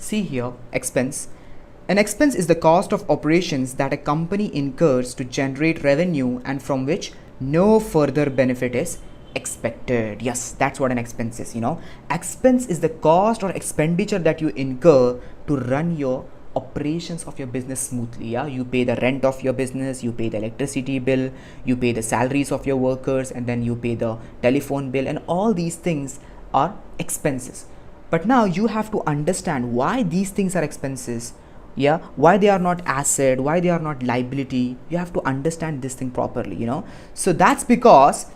See here, expense. An expense is the cost of operations that a company incurs to generate revenue and from which no further benefit is expected. Yes, that's what an expense is. Expense is the cost or expenditure that you incur to run your operations of your business smoothly. Yeah, you pay the rent of your business, you pay the electricity bill, you pay the salaries of your workers, and then you pay the telephone bill, and all these things are expenses. But now you have to understand why these things are expenses. Yeah, why they are not asset, why they are not liability. You have to understand this thing properly. So that's because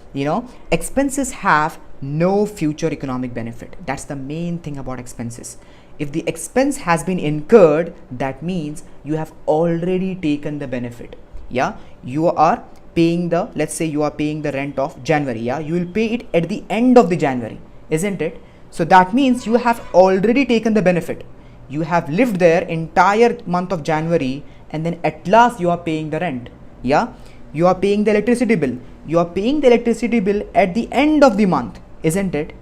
expenses have no future economic benefit. That's the main thing about expenses. If the expense has been incurred, that means you have already taken the benefit. Yeah, you are paying the, let's say you are paying the rent of January. Yeah, you will pay it at the end of the January, isn't it? So that means you have already taken the benefit. You have lived there entire month of January, and then at last you are paying the rent. Yeah, you are paying the electricity bill. You are paying the electricity bill at the end of the month, isn't it?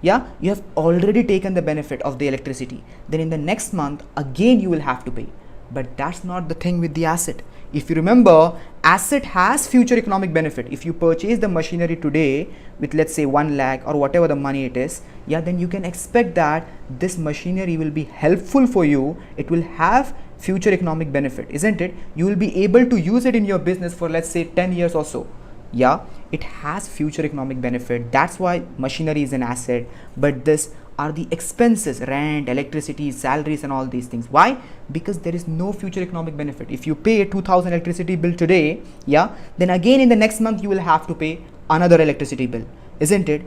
Yeah, you have already taken the benefit of the electricity. Then in the next month again you will have to pay. But that's not the thing with the asset. If you remember, asset has future economic benefit. If you purchase the machinery today with, let's say, 1 lakh or whatever the money it is, yeah, then you can expect that this machinery will be helpful for you. It will have future economic benefit, isn't it? You will be able to use it in your business for, let's say, 10 years or so. Yeah, it has future economic benefit. That's why machinery is an asset. But this are the expenses: rent, electricity, salaries, and all these things. Why? Because there is no future economic benefit. If you pay 2,000 electricity bill today, yeah, then again in the next month you will have to pay another electricity bill, isn't it?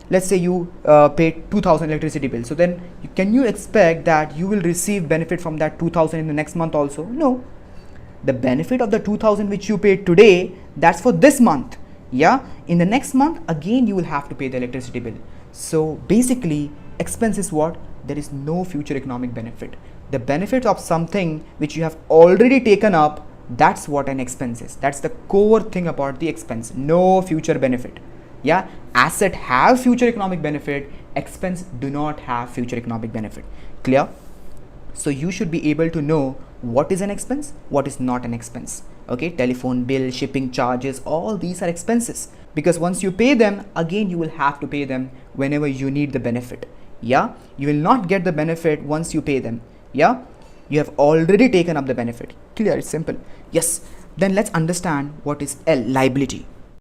Let's say you pay 2,000 electricity bill. So then can you expect that you will receive benefit from that 2,000 in the next month also? No. The benefit of the 2,000 which you paid today, that's for this month. Yeah, in the next month again you will have to pay the electricity bill. So basically, expense is what? There is no future economic benefit. The benefit of something which you have already taken up, that's what an expense is. That's the core thing about the expense. No future benefit. Yeah, asset have future economic benefit, expense do not have future economic benefit. Clear? So you should be able to know what is an expense, what is not an expense. Okay, telephone bill, shipping charges, all these are expenses, because once you pay them, again you will have to pay them whenever you need the benefit. Yeah, you will not get the benefit once you pay them. Yeah, you have already taken up the benefit. Clear? It's simple. Yes. Then let's understand what is L, liability.